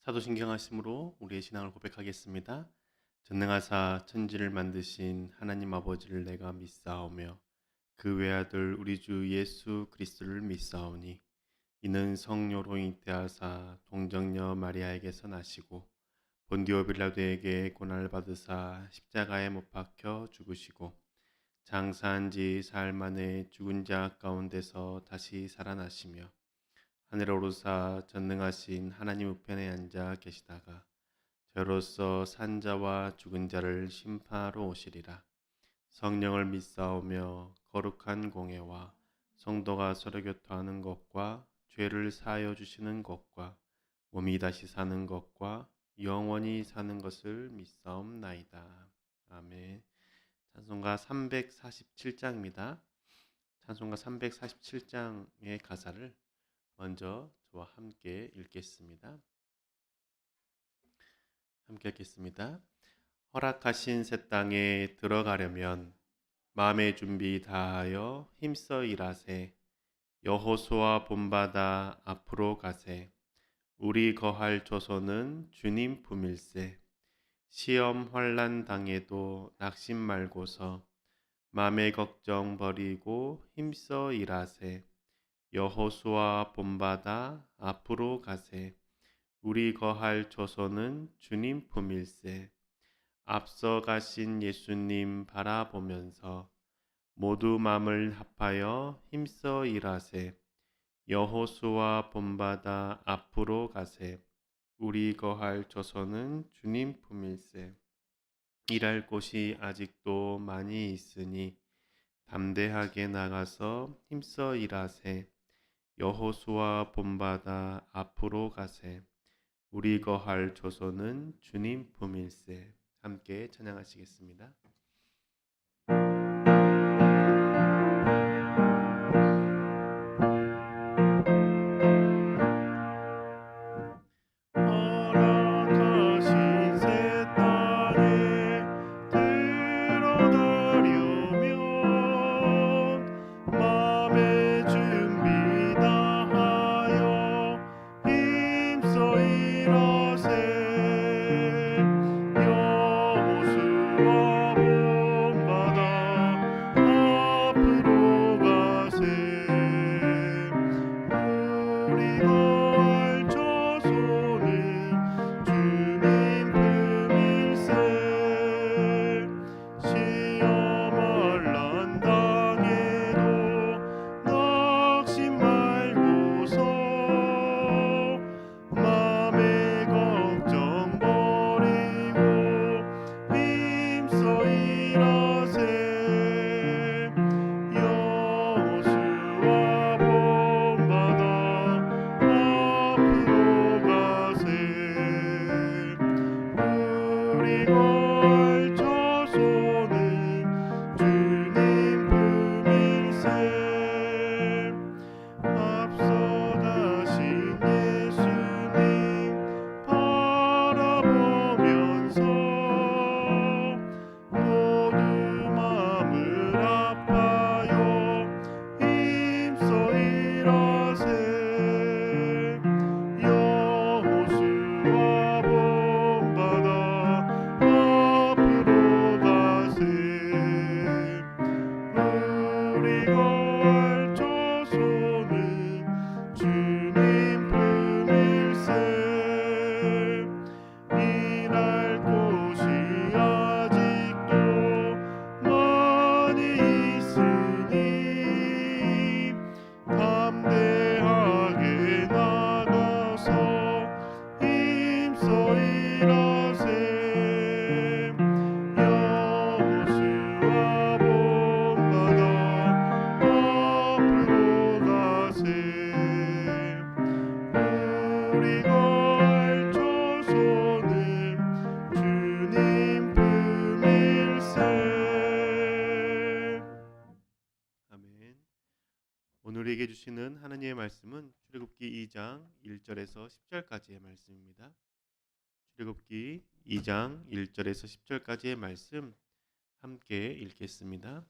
사도신경 하심으로 우리의 신앙을 고백하겠습니다. 전능하사 천지를 만드신 하나님 아버지를 내가 믿사오며 그 외아들 우리 주 예수 그리스도를 믿사오니 이는 성녀로 잉태하사 동정녀 마리아에게서 나시고 본디오 빌라도에게 고난을 받으사 십자가에 못 박혀 죽으시고 장사한 지 사흘 만에 죽은 자 가운데서 다시 살아나시며 하늘에 오르사 전능하신 하나님 우편에 앉아 계시다가 저로서 산 자와 죽은 자를 심판하러 오시리라. 성령을 믿사오며 거룩한 공예와 성도가 서로 교토하는 것과 죄를 사하여 주시는 것과 몸이 다시 사는 것과 영원히 사는 것을 믿사옵나이다. 아멘. 찬송가 347장입니다. 찬송가 347장의 가사를 먼저 저와 함께 읽겠습니다. 함께 읽겠습니다. 허락하신 새 땅에 들어가려면 마음의 준비 다하여 힘써 일하세. 여호수아 본받아 앞으로 가세. 우리 거할 조선은 주님 품일세. 시험 환난 당해도 낙심 말고서 마음의 걱정 버리고 힘써 일하세. 여호수아 본받아 앞으로 가세. 우리 거할 조선은 주님 품일세. 앞서 가신 예수님 바라보면서 모두 마음을 합하여 힘써 일하세. 여호수아 본받아 앞으로 가세. 우리 거할 조선은 주님 품일세. 일할 곳이 아직도 많이 있으니 담대하게 나가서 힘써 일하세. 여호수아 본받아 앞으로 가세. 우리 거할 조선은 주님 품일세. 함께 찬양하시겠습니다. 허락하신 새 땅에 들어가려면 맘의 준비 다하여 힘써 일하세. 여호수아 본받아 앞으로 가세. 우리가 할 조소는 주님 품일세. 시험할 난 당해도 낙심 말고서 맘의 걱정 버리고 힘써 일하세. 여호수아 본받아 앞으로 가세. 우리 걸 조소는 주님 품일세. 앞서 가신 예수님 바라보면서 모두 마음을 합하여 힘써 일하세. 여호수아 본받아 앞으로 가세. 우리 걸 조소는 주님 품일세. 일할 곳이 아직도 많이 있으니 담대하게 나가서 힘써 일하세. 여호수아 본받아 앞으로 가세. 우리 걸 조소는 주님 품일세. 아멘. 오늘 우리에게 주시는 하나님의 말씀은 출애굽기 2장 1절에서 10절까지의 말씀입니다. 출애굽기 2장 1절에서 10절까지의 말씀 함께 읽겠습니다.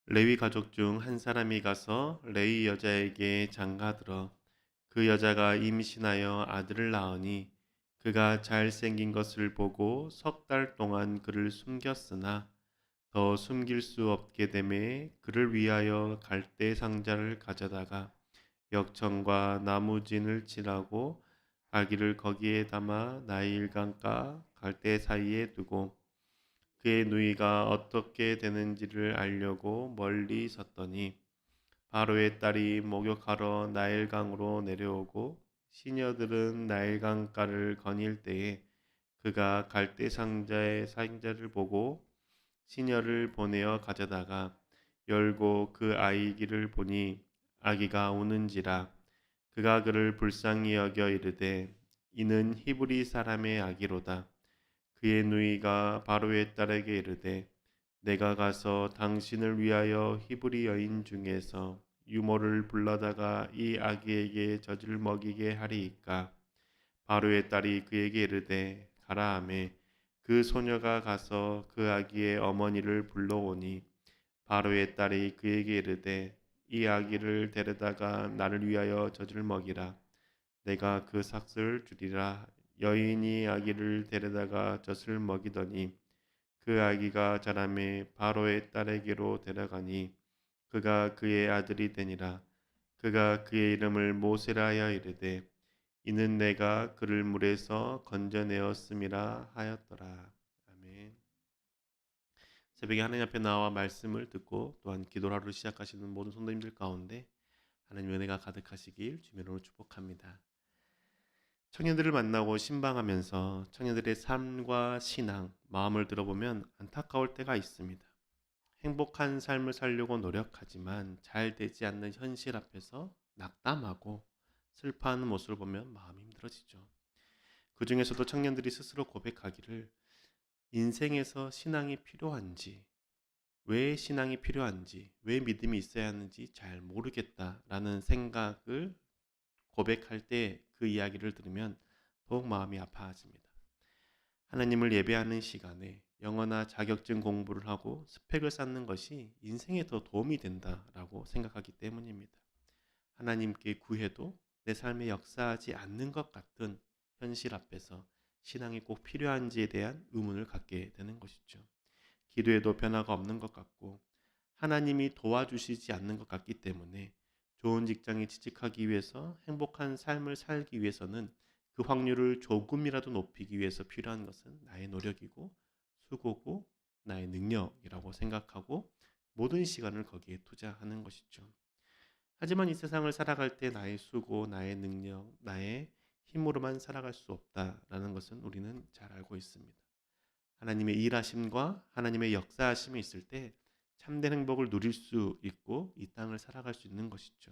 레위 가족 중 한 사람이 가서 레위 여자에게 장가들어 그 여자가 임신하여 아들을 낳으니 그가 잘생긴 것을 보고 석 달 동안 그를 숨겼으나 더 숨길 수 없게 되매 그를 위하여 갈대 상자를 가져다가 역청과 나무진을 칠하고 아기를 거기에 담아 나일강과 갈대 사이에 두고 그의 누이가 어떻게 되는지를 알려고 멀리 섰더니 바로의 딸이 목욕하러 나일강으로 내려오고 시녀들은 나일강가를 거닐 때에 그가 갈대 상자의 상자를 보고 시녀를 보내어 가져다가 열고 그 아이기를 보니 아기가 우는지라 그가 그를 불쌍히 여겨 이르되 이는 히브리 사람의 아기로다. 그의 누이가 바로의 딸에게 이르되 내가 가서 당신을 위하여 히브리 여인 중에서 유모를 불러다가 이 아기에게 젖을 먹이게 하리이까. 바로의 딸이 그에게 이르되 가라 하매 그 소녀가 가서 그 아기의 어머니를 불러오니 바로의 딸이 그에게 이르되 이 아기를 데려다가 나를 위하여 젖을 먹이라. 내가 그 삭슬 주리라. 여인이 아기를 데려다가 젖을 먹이더니 그 아기가 자라매 바로의 딸에게로 데려가니 그가 그의 아들이 되니라. 그가 그의 이름을 모세라 하여 이르되 이는 내가 그를 물에서 건져내었음이라 하였더라. 아멘. 새벽에 하나님 앞에 나와 말씀을 듣고 또한 기도를 하루 시작하시는 모든 성도님들 가운데 하나님의 은혜가 가득하시길 주님으로 축복합니다. 청년들을 만나고 신방하면서 청년들의 삶과 신앙, 마음을 들어보면 안타까울 때가 있습니다. 행복한 삶을 살려고 노력하지만 잘 되지 않는 현실 앞에서 낙담하고 슬퍼하는 모습을 보면 마음이 힘들어지죠. 그 중에서도 청년들이 스스로 고백하기를 인생에서 신앙이 필요한지, 왜 신앙이 필요한지, 왜 믿음이 있어야 하는지 잘 모르겠다라는 생각을 고백할 때 그 이야기를 들으면 더욱 마음이 아파집니다. 하나님을 예배하는 시간에 영어나 자격증 공부를 하고 스펙을 쌓는 것이 인생에 더 도움이 된다라고 생각하기 때문입니다. 하나님께 구해도 내 삶에 역사하지 않는 것 같은 현실 앞에서 신앙이 꼭 필요한지에 대한 의문을 갖게 되는 것이죠. 기도에도 변화가 없는 것 같고 하나님이 도와주시지 않는 것 같기 때문에 좋은 직장에 취직하기 위해서 행복한 삶을 살기 위해서는 그 확률을 조금이라도 높이기 위해서 필요한 것은 나의 노력이고 수고고 나의 능력이라고 생각하고 모든 시간을 거기에 투자하는 것이죠. 하지만 이 세상을 살아갈 때 나의 수고, 나의 능력, 나의 힘으로만 살아갈 수 없다라는 것은 우리는 잘 알고 있습니다. 하나님의 일하심과 하나님의 역사하심이 있을 때 참된 행복을 누릴 수 있고 이 땅을 살아갈 수 있는 것이죠.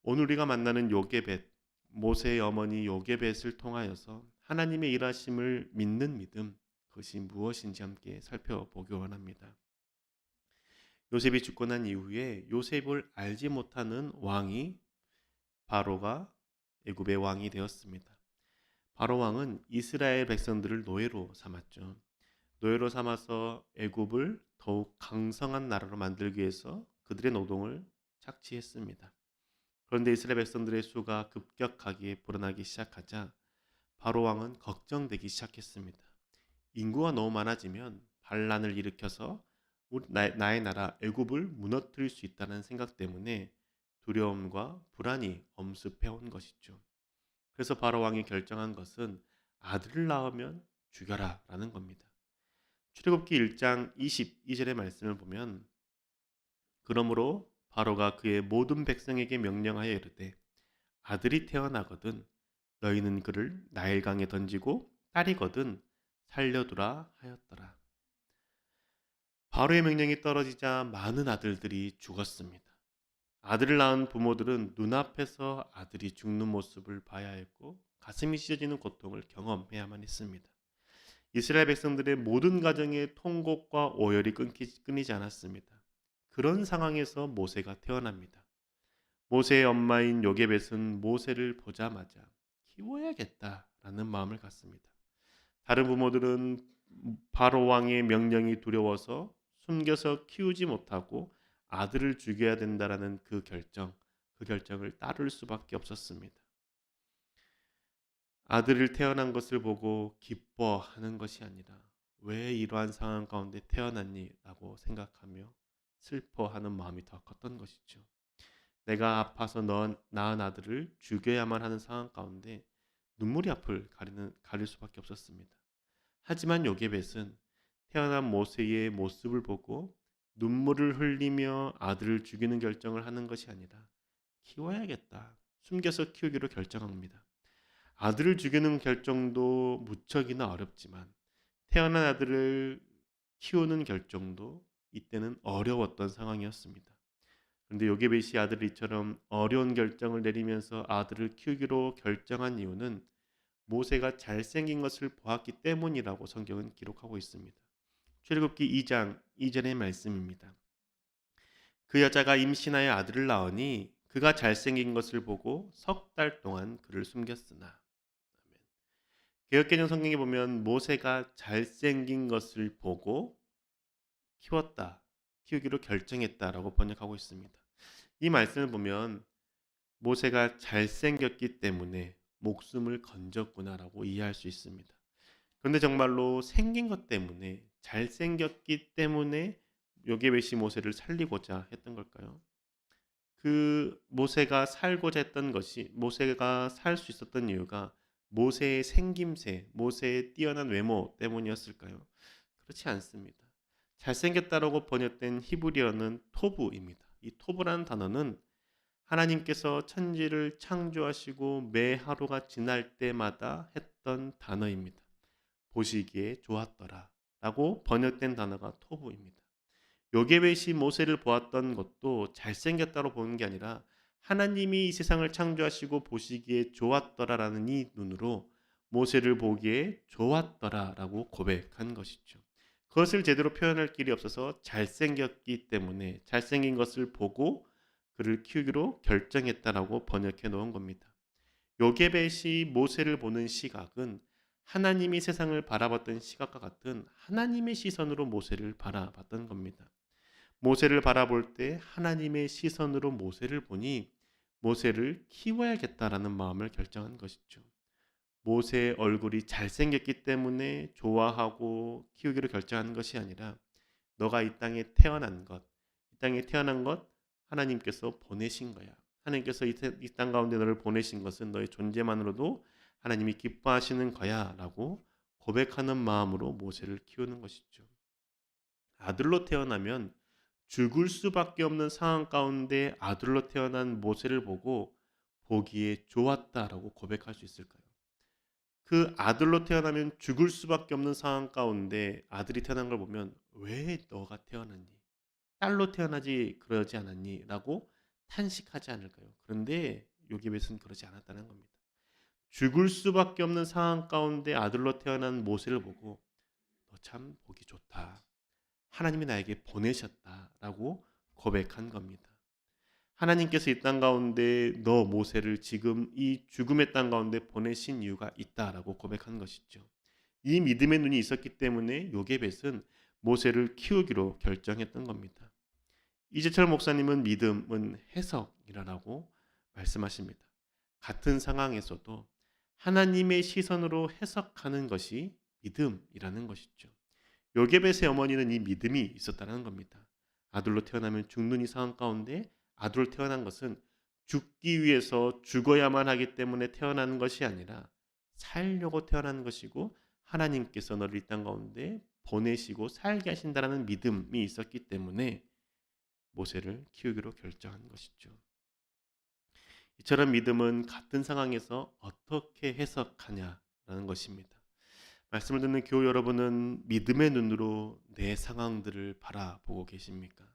오늘 우리가 만나는 요게벳, 모세의 어머니 요게벳을 통하여서 하나님의 일하심을 믿는 믿음, 그것이 무엇인지 함께 살펴보기 원합니다. 요셉이 죽고 난 이후에 요셉을 알지 못하는 왕이 바로가 애굽의 왕이 되었습니다. 바로 왕은 이스라엘 백성들을 노예로 삼았죠. 노예로 삼아서 애굽을 더욱 강성한 나라로 만들기 위해서 그들의 노동을 착취했습니다. 그런데 이스라엘 백성들의 수가 급격하게 불어나기 시작하자 바로 왕은 걱정되기 시작했습니다. 인구가 너무 많아지면 반란을 일으켜서 나의 나라 애굽을 무너뜨릴 수 있다는 생각 때문에 두려움과 불안이 엄습해온 것이죠. 그래서 바로 왕이 결정한 것은 아들을 낳으면 죽여라 라는 겁니다. 출애굽기 1장 22절의 말씀을 보면 그러므로 바로가 그의 모든 백성에게 명령하여 이르되 아들이 태어나거든 너희는 그를 나일강에 던지고 딸이거든 살려두라 하였더라. 바로의 명령이 떨어지자 많은 아들들이 죽었습니다. 아들을 낳은 부모들은 눈앞에서 아들이 죽는 모습을 봐야 했고 가슴이 찢어지는 고통을 경험해야만 했습니다. 이스라엘 백성들의 모든 가정의 통곡과 오열이 끊이지 않았습니다. 그런 상황에서 모세가 태어납니다. 모세의 엄마인 요게벳은 모세를 보자마자 키워야겠다라는 마음을 갖습니다. 다른 부모들은 바로 왕의 명령이 두려워서 숨겨서 키우지 못하고 아들을 죽여야 된다라는 그 결정, 그 결정을 따를 수밖에 없었습니다. 아들을 태어난 것을 보고 기뻐하는 것이 아니라 왜 이러한 상황 가운데 태어났니? 라고 생각하며 슬퍼하는 마음이 더 컸던 것이죠. 내가 아파서 낳은 아들을 죽여야만 하는 상황 가운데 눈물이 앞을 가릴 수밖에 없었습니다. 하지만 요게벳은 태어난 모세의 모습을 보고 눈물을 흘리며 아들을 죽이는 결정을 하는 것이 아니라 키워야겠다, 숨겨서 키우기로 결정합니다. 아들을 죽이는 결정도 무척이나 어렵지만 태어난 아들을 키우는 결정도 이때는 어려웠던 상황이었습니다. 그런데 요게벳이 아들을 이처럼 어려운 결정을 내리면서 아들을 키우기로 결정한 이유는 모세가 잘생긴 것을 보았기 때문이라고 성경은 기록하고 있습니다. 출애굽기 2장 2절의 말씀입니다. 그 여자가 임신하여 아들을 낳으니 그가 잘생긴 것을 보고 석 달 동안 그를 숨겼으나. 개역개정 성경에 보면 모세가 잘생긴 것을 보고 키우기로 결정했다라고 번역하고 있습니다. 이 말씀을 보면 모세가 잘생겼기 때문에 목숨을 건졌구나라고 이해할 수 있습니다. 그런데 정말로 생긴 것 때문에, 잘생겼기 때문에 요게벳이 모세를 살리고자 했던 걸까요? 그 모세가 살고자 했던 것이, 모세가 살 수 있었던 이유가 모세의 생김새, 모세의 뛰어난 외모 때문이었을까요? 그렇지 않습니다. 잘생겼다라고 번역된 히브리어는 토브입니다. 이 토브라는 단어는 하나님께서 천지를 창조하시고 매 하루가 지날 때마다 했던 단어입니다. 보시기에 좋았더라 라고 번역된 단어가 토브입니다. 요게벳이 모세를 보았던 것도 잘생겼다로 보는 게 아니라 하나님이 이 세상을 창조하시고 보시기에 좋았더라라는 이 눈으로 모세를 보기에 좋았더라라고 고백한 것이죠. 그것을 제대로 표현할 길이 없어서 잘생겼기 때문에 잘생긴 것을 보고 그를 키우기로 결정했다라고 번역해 놓은 겁니다. 요게벳이 모세를 보는 시각은 하나님이 세상을 바라봤던 시각과 같은 하나님의 시선으로 모세를 바라봤던 겁니다. 모세를 바라볼 때 하나님의 시선으로 모세를 보니 모세를 키워야겠다라는 마음을 결정한 것이죠. 모세의 얼굴이 잘생겼기 때문에 좋아하고 키우기로 결정한 것이 아니라 너가 이 땅에 태어난 것, 이 땅에 태어난 것 하나님께서 보내신 거야. 하나님께서 이 땅 가운데 너를 보내신 것은 너의 존재만으로도 하나님이 기뻐하시는 거야 라고 고백하는 마음으로 모세를 키우는 것이죠. 아들로 태어나면 죽을 수밖에 없는 상황 가운데 아들로 태어난 모세를 보고 보기에 좋았다라고 고백할 수 있을까요? 그 아들로 태어나면 죽을 수밖에 없는 상황 가운데 아들이 태어난 걸 보면 왜 너가 태어났니? 딸로 태어나지 그러지 않았니? 라고 탄식하지 않을까요? 그런데 요게벳은 그러지 않았다는 겁니다. 죽을 수밖에 없는 상황 가운데 아들로 태어난 모세를 보고 너 참 보기 좋다. 하나님이 나에게 보내셨다라고 고백한 겁니다. 하나님께서 이 땅 가운데 너 모세를 지금 이 죽음의 땅 가운데 보내신 이유가 있다라고 고백한 것이죠. 이 믿음의 눈이 있었기 때문에 요게벳은 모세를 키우기로 결정했던 겁니다. 이재철 목사님은 믿음은 해석이라고 말씀하십니다. 같은 상황에서도 하나님의 시선으로 해석하는 것이 믿음이라는 것이죠. 요게벳의 어머니는 이 믿음이 있었다는 겁니다. 아들로 태어나면 죽는 이 상황 가운데 아들로 태어난 것은 죽기 위해서 죽어야만 하기 때문에 태어나는 것이 아니라 살려고 태어나는 것이고 하나님께서 너를 이 땅 가운데 보내시고 살게 하신다는 믿음이 있었기 때문에 모세를 키우기로 결정한 것이죠. 이처럼 믿음은 같은 상황에서 어떻게 해석하냐라는 것입니다. 말씀을 듣는 교우 여러분은 믿음의 눈으로 내 상황들을 바라보고 계십니까?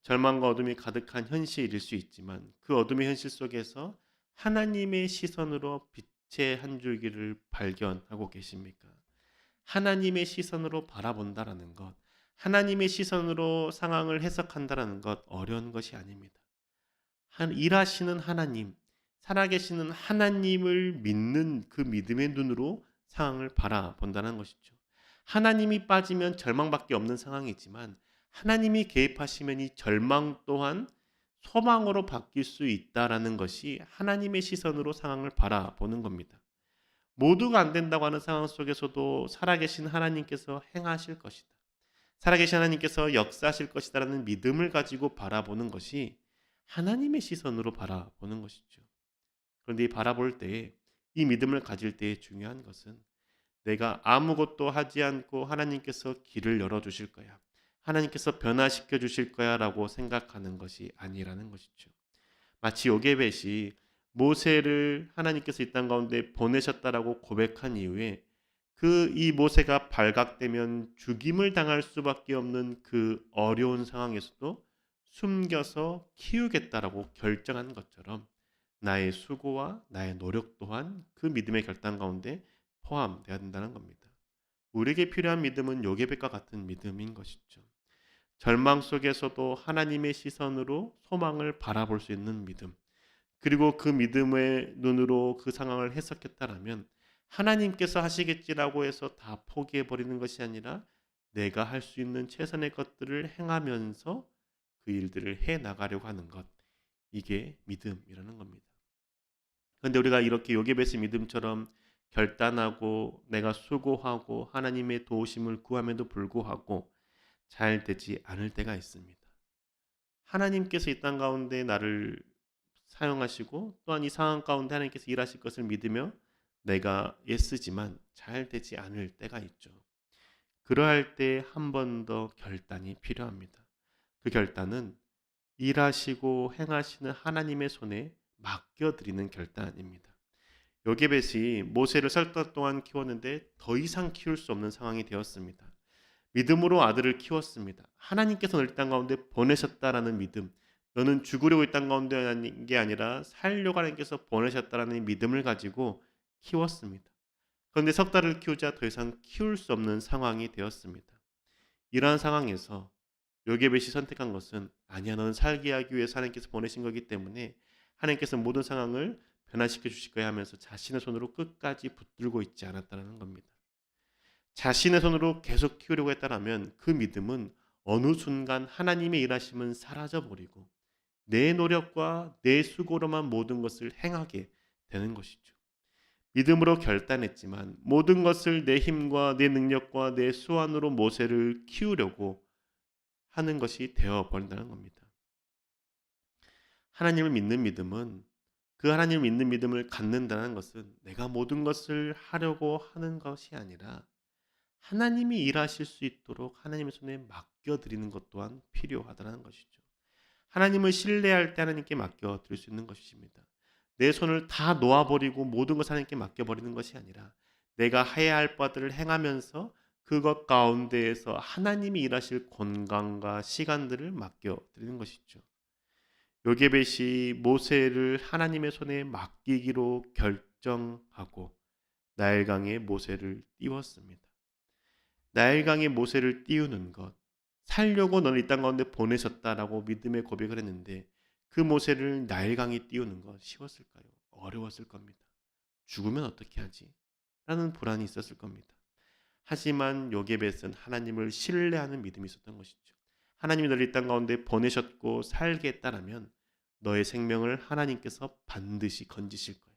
절망과 어둠이 가득한 현실일 수 있지만 그 어둠의 현실 속에서 하나님의 시선으로 빛의 한 줄기를 발견하고 계십니까? 하나님의 시선으로 바라본다라는 것, 하나님의 시선으로 상황을 해석한다라는 것 어려운 것이 아닙니다. 일하시는 하나님, 살아계시는 하나님을 믿는 그 믿음의 눈으로 상황을 바라본다는 것이죠. 하나님이 빠지면 절망밖에 없는 상황이지만 하나님이 개입하시면 이 절망 또한 소망으로 바뀔 수 있다라는 것이 하나님의 시선으로 상황을 바라보는 겁니다. 모두가 안 된다고 하는 상황 속에서도 살아계신 하나님께서 행하실 것이다. 살아계신 하나님께서 역사하실 것이다라는 믿음을 가지고 바라보는 것이 하나님의 시선으로 바라보는 것이죠. 그런데 이 바라볼 때에 이 믿음을 가질 때에 중요한 것은 내가 아무것도 하지 않고 하나님께서 길을 열어주실 거야. 하나님께서 변화시켜 주실 거야 라고 생각하는 것이 아니라는 것이죠. 마치 요게벳이 모세를 하나님께서 이 땅 가운데 보내셨다라고 고백한 이후에 그 이 모세가 발각되면 죽임을 당할 수밖에 없는 그 어려운 상황에서도 숨겨서 키우겠다라고 결정한 것처럼 나의 수고와 나의 노력 또한 그 믿음의 결단 가운데 포함되어야 된다는 겁니다. 우리에게 필요한 믿음은 요게벳과 같은 믿음인 것이죠. 절망 속에서도 하나님의 시선으로 소망을 바라볼 수 있는 믿음. 그리고 그 믿음의 눈으로 그 상황을 해석했다라면 하나님께서 하시겠지라고 해서 다 포기해 버리는 것이 아니라 내가 할 수 있는 최선의 것들을 행하면서 그 일들을 해 나가려고 하는 것. 이게 믿음이라는 겁니다. 그런데 우리가 이렇게 요게벳의 믿음처럼 결단하고 내가 수고하고 하나님의 도우심을 구함에도 불구하고 잘 되지 않을 때가 있습니다. 하나님께서 이 땅 가운데 나를 사용하시고 또한 이 상황 가운데 하나님께서 일하실 것을 믿으며 내가 애쓰지만 잘 되지 않을 때가 있죠. 그러할 때 한 번 더 결단이 필요합니다. 그 결단은 일하시고 행하시는 하나님의 손에 맡겨드리는 결단입니다. 요게벳이 모세를 설 달 동안 키웠는데 더 이상 키울 수 없는 상황이 되었습니다. 믿음으로 아들을 키웠습니다. 하나님께서 너를 땅 가운데 보내셨다라는 믿음. 너는 죽으려고 이 땅 가운데 하는 게 아니라 살려고 하나님께서 보내셨다라는 믿음을 가지고 키웠습니다. 그런데 석 달을 키우자 더 이상 키울 수 없는 상황이 되었습니다. 이러한 상황에서 요게벳이 선택한 것은 아니야 너는 살게 하기 위해서 하나님께서 보내신 거기 때문에 하나님께서 모든 상황을 변화시켜 주실 거야 하면서 자신의 손으로 끝까지 붙들고 있지 않았다는 겁니다. 자신의 손으로 계속 키우려고 했다라면 그 믿음은 어느 순간 하나님의 일하심은 사라져 버리고 내 노력과 내 수고로만 모든 것을 행하게 되는 것이죠. 믿음으로 결단했지만 모든 것을 내 힘과 내 능력과 내 수완으로 모세를 키우려고 하는 것이 되어 버린다는 겁니다. 하나님을 믿는 믿음은 그 하나님을 믿는 믿음을 갖는다는 것은 내가 모든 것을 하려고 하는 것이 아니라 하나님이 일하실 수 있도록 하나님의 손에 맡겨드리는 것 또한 필요하다는 것이죠. 하나님을 신뢰할 때 하나님께 맡겨드릴 수 있는 것입니다. 내 손을 다 놓아버리고 모든 것을 하나님께 맡겨버리는 것이 아니라 내가 해야 할 바들을 행하면서 그것 가운데에서 하나님이 일하실 권강과 시간들을 맡겨드리는 것이죠. 요게벳이 모세를 하나님의 손에 맡기기로 결정하고 나일강에 모세를 띄웠습니다. 나일강에 모세를 띄우는 것, 살려고 너를 이 땅 가운데 보내셨다라고 믿음의 고백을 했는데 그 모세를 나일강에 띄우는 것 쉬웠을까요? 어려웠을 겁니다. 죽으면 어떻게 하지? 라는 불안이 있었을 겁니다. 하지만 요게벳은 하나님을 신뢰하는 믿음이 있었던 것이죠. 하나님이 너를 이 땅 가운데 보내셨고 살게 했다라면 너의 생명을 하나님께서 반드시 건지실 거야.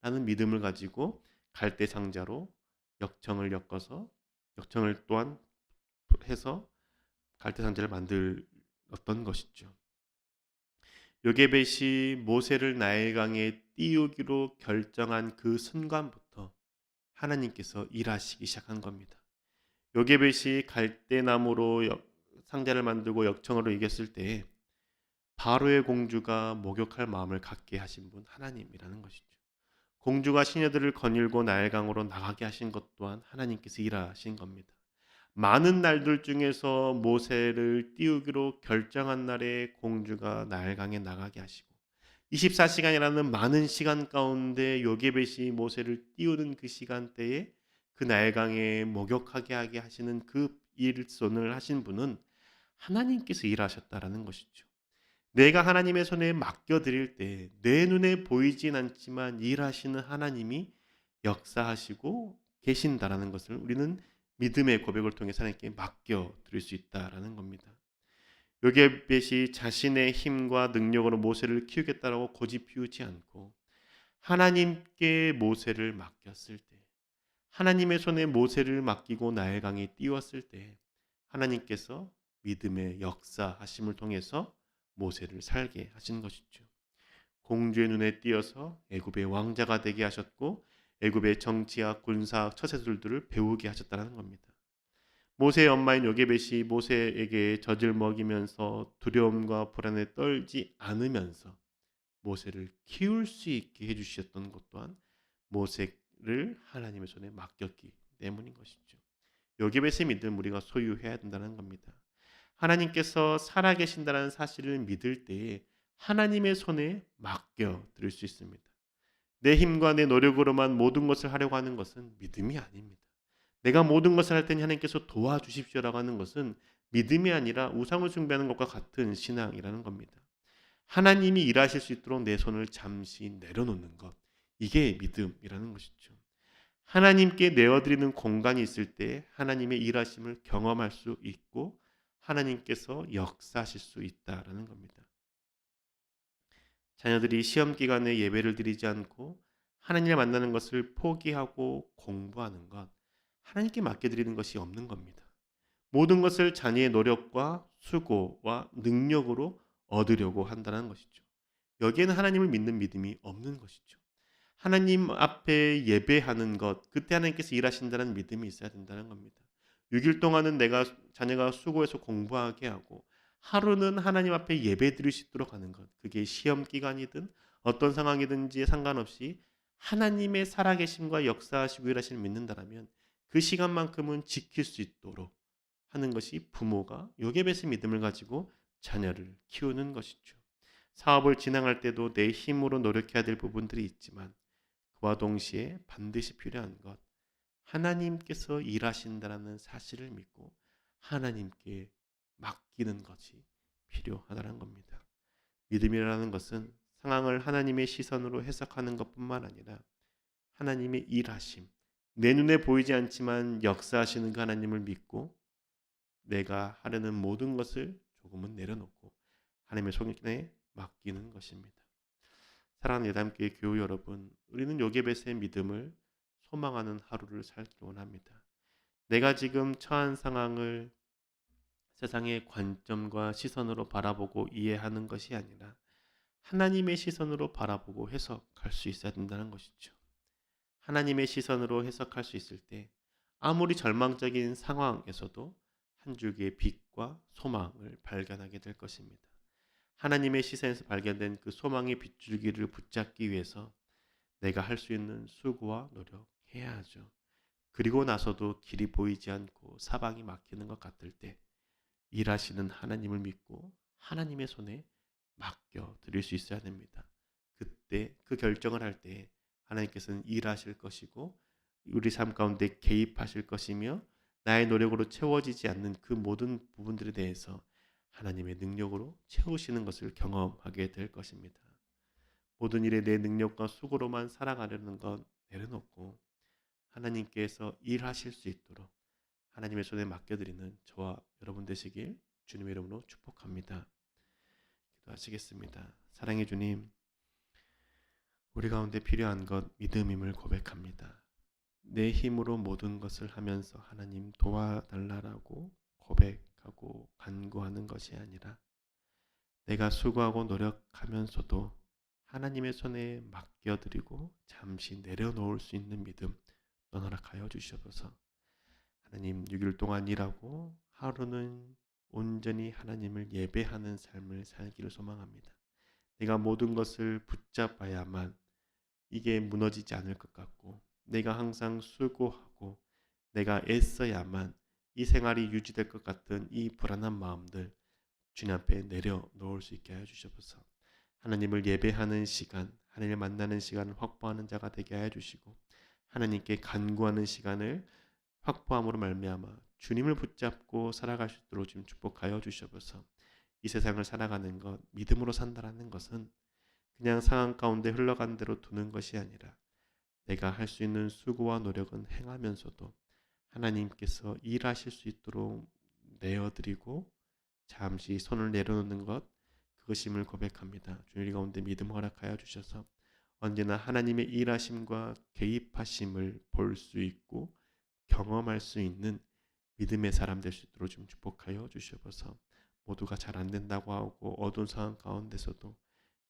라는 믿음을 가지고 갈대 상자로 역청을 엮어서 역청을 또한 해서 갈대 상자를 만들었던 것이죠. 요게벳이 모세를 나일강에 띄우기로 결정한 그 순간부터 하나님께서 일하시기 시작한 겁니다. 요게벳이 갈대나무로 상자를 만들고 역청으로 이겼을 때에 바로의 공주가 목욕할 마음을 갖게 하신 분 하나님이라는 것이죠. 공주가 시녀들을 거닐고 나일강으로 나가게 하신 것 또한 하나님께서 일하신 겁니다. 많은 날들 중에서 모세를 띄우기로 결정한 날에 공주가 나일강에 나가게 하시고 24시간이라는 많은 시간 가운데 요게벳이 모세를 띄우는 그 시간대에 그 나일강에 목욕하게 하게 하시는 그 일손을 하신 분은 하나님께서 일하셨다라는 것이죠. 내가 하나님의 손에 맡겨드릴 때 내 눈에 보이진 않지만 일하시는 하나님이 역사하시고 계신다라는 것을 우리는 믿음의 고백을 통해 하나님께 맡겨드릴 수 있다라는 겁니다. 요게벳이 자신의 힘과 능력으로 모세를 키우겠다라고 고집 피우지 않고 하나님께 모세를 맡겼을 때, 하나님의 손에 모세를 맡기고 나일강에 띄웠을 때 하나님께서 믿음의 역사하심을 통해서 모세를 살게 하신 것이죠. 공주의 눈에 띄어서 애굽의 왕자가 되게 하셨고 애굽의 정치학, 군사학, 처세술들을 배우게 하셨다는 겁니다. 모세의 엄마인 요게벳이 모세에게 젖을 먹이면서 두려움과 불안에 떨지 않으면서 모세를 키울 수 있게 해주셨던 것 또한 모세를 하나님의 손에 맡겼기 때문인 것이죠. 요게벳의 믿음 우리가 소유해야 된다는 겁니다. 하나님께서 살아계신다는 사실을 믿을 때에 하나님의 손에 맡겨 드릴 수 있습니다. 내 힘과 내 노력으로만 모든 것을 하려고 하는 것은 믿음이 아닙니다. 내가 모든 것을 할 테니 하나님께서 도와주십시오라고 하는 것은 믿음이 아니라 우상을 숭배하는 것과 같은 신앙이라는 겁니다. 하나님이 일하실 수 있도록 내 손을 잠시 내려놓는 것, 이게 믿음이라는 것이죠. 하나님께 내어드리는 공간이 있을 때 하나님의 일하심을 경험할 수 있고 하나님께서 역사하실 수 있다라는 겁니다. 자녀들이 시험 기간에 예배를 드리지 않고 하나님을 만나는 것을 포기하고 공부하는 것, 하나님께 맡겨드리는 것이 없는 겁니다. 모든 것을 자녀의 노력과 수고와 능력으로 얻으려고 한다는 것이죠. 여기에는 하나님을 믿는 믿음이 없는 것이죠. 하나님 앞에 예배하는 것, 그때 하나님께서 일하신다는 믿음이 있어야 된다는 겁니다. 6일 동안은 자녀가 수고해서 공부하게 하고 하루는 하나님 앞에 예배 드릴 수 있도록 하는 것. 그게 시험 기간이든 어떤 상황이든지 상관없이 하나님의 살아계심과 역사하시고 일하심을 믿는다면 그 시간만큼은 지킬 수 있도록 하는 것이 부모가 요게벳의 믿음을 가지고 자녀를 키우는 것이죠. 사업을 진행할 때도 내 힘으로 노력해야 될 부분들이 있지만 그와 동시에 반드시 필요한 것, 하나님께서 일하신다는 사실을 믿고 하나님께 맡기는 것이 필요하다는 겁니다. 믿음이라는 것은 상황을 하나님의 시선으로 해석하는 것뿐만 아니라 하나님의 일하심, 내 눈에 보이지 않지만 역사하시는 그 하나님을 믿고 내가 하려는 모든 것을 조금은 내려놓고 하나님의 손에 맡기는 것입니다. 사랑하는 예담교회 교우 여러분, 우리는 요게벳의 믿음을 소망하는 하루를 살기를 원합니다. 내가 지금 처한 상황을 세상의 관점과 시선으로 바라보고 이해하는 것이 아니라 하나님의 시선으로 바라보고 해석할 수 있어야 된다는 것이죠. 하나님의 시선으로 해석할 수 있을 때 아무리 절망적인 상황에서도 한 줄기의 빛과 소망을 발견하게 될 것입니다. 하나님의 시선에서 발견된 그 소망의 빗줄기를 붙잡기 위해서 내가 할 수 있는 수고와 노력해야 하죠. 그리고 나서도 길이 보이지 않고 사방이 막히는 것 같을 때 일하시는 하나님을 믿고 하나님의 손에 맡겨 드릴 수 있어야 됩니다. 그때 그 결정을 할 때 하나님께서는 일하실 것이고 우리 삶 가운데 개입하실 것이며 나의 노력으로 채워지지 않는 그 모든 부분들에 대해서 하나님의 능력으로 채우시는 것을 경험하게 될 것입니다. 모든 일에 내 능력과 수고로만 살아가려는 것 내려놓고 하나님께서 일하실 수 있도록 하나님의 손에 맡겨드리는 저와 여러분 되시길 주님의 이름으로 축복합니다. 기도하시겠습니다. 사랑의 주님, 우리 가운데 필요한 것 믿음임을 고백합니다. 내 힘으로 모든 것을 하면서 하나님 도와달라고 고백하고 간구하는 것이 아니라 내가 수고하고 노력하면서도 하나님의 손에 맡겨드리고 잠시 내려놓을 수 있는 믿음 허락하여 주시옵소서. 하나님 6일 동안 일하고 하루는 온전히 하나님을 예배하는 삶을 살기를 소망합니다. 내가 모든 것을 붙잡아야만 이게 무너지지 않을 것 같고 내가 항상 수고하고 내가 애써야만 이 생활이 유지될 것 같은 이 불안한 마음들 주님 앞에 내려놓을 수 있게 하여 주시옵소서. 하나님을 예배하는 시간, 하나님을 만나는 시간을 확보하는 자가 되게 하여 주시고 하나님께 간구하는 시간을 확보함으로 말미암아 주님을 붙잡고 살아갈 수 있도록 지금 축복하여 주시옵소서. 이 세상을 살아가는 것, 믿음으로 산다라는 것은 그냥 상황 가운데 흘러간 대로 두는 것이 아니라 내가 할 수 있는 수고와 노력은 행하면서도 하나님께서 일하실 수 있도록 내어드리고 잠시 손을 내려놓는 것, 그것임을 고백합니다. 주님 우리 가운데 믿음 허락하여 주셔서 언제나 하나님의 일하심과 개입하심을 볼 수 있고 경험할 수 있는 믿음의 사람 될 수 있도록 좀 축복하여 주시옵소서. 모두가 잘 안 된다고 하고 어두운 상황 가운데서도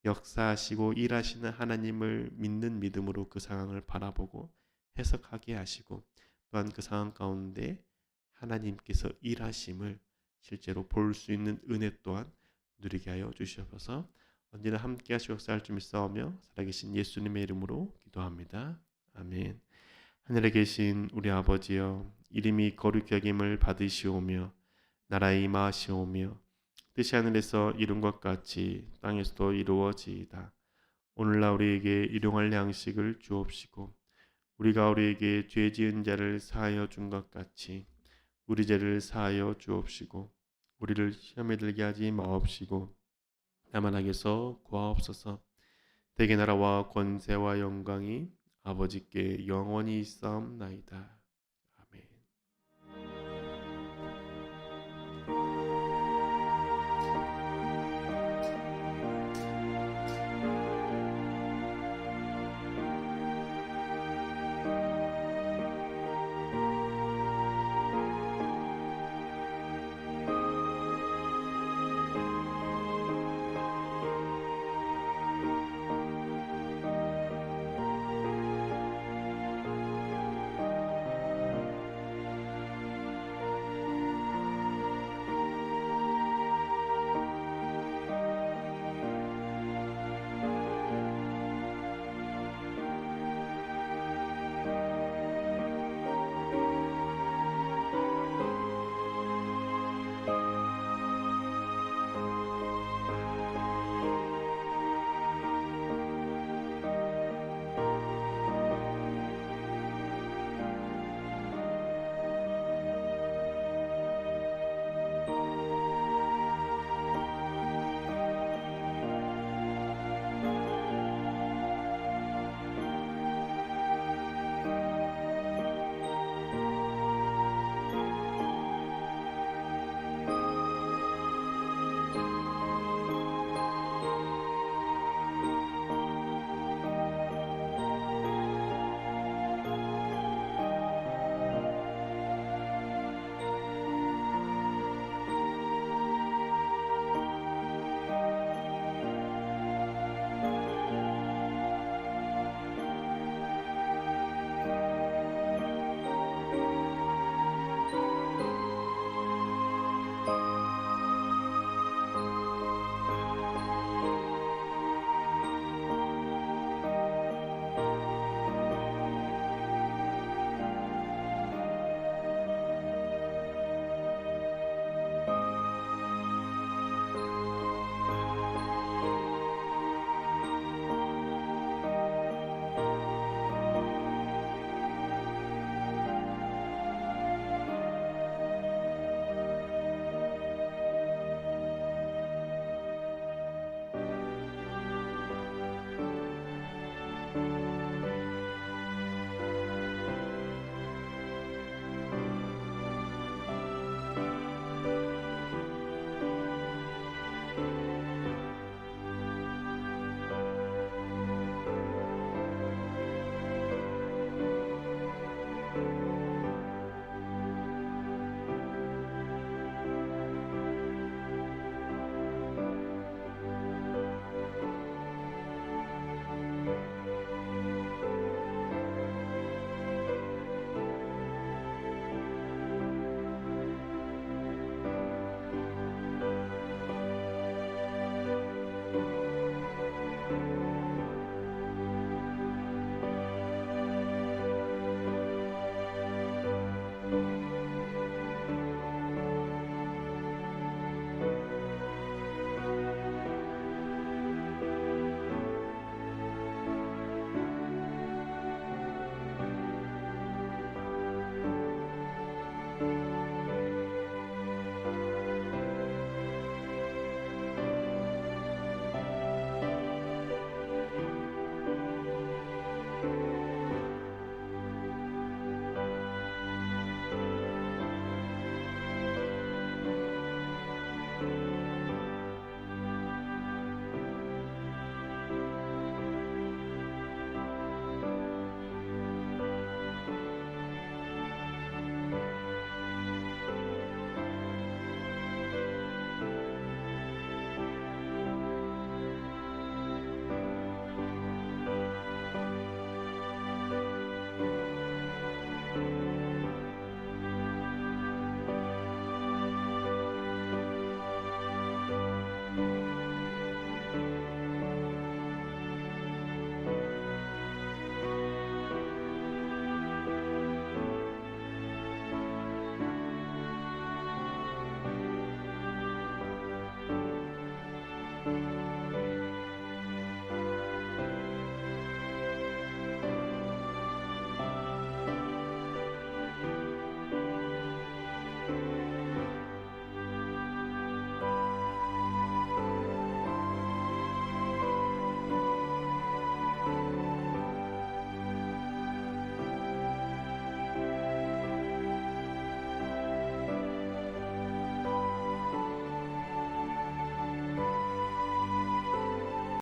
역사하시고 일하시는 하나님을 믿는 믿음으로 그 상황을 바라보고 해석하게 하시고, 또한 그 상황 가운데 하나님께서 일하심을 실제로 볼 수 있는 은혜 또한 누리게 하여 주시옵소서. 언제나 함께 하시고 역사할 줄 믿사오며 살아계신 예수님의 이름으로 기도합니다. 아멘. 하늘에 계신 우리 아버지여, 이름이 거룩히 여김을 받으시오며 나라에 임하시오며 뜻이 하늘에서 이룬 것 같이 땅에서도 이루어지이다. 오늘날 우리에게 일용할 양식을 주옵시고 우리가 우리에게 죄 지은 자를 사하여 준 것 같이 우리 죄를 사하여 주옵시고 우리를 시험에 들게 하지 마옵시고 다만 악에서 구하옵소서. 대개 나라와 권세와 영광이 아버지께 영원히 있사옵나이다.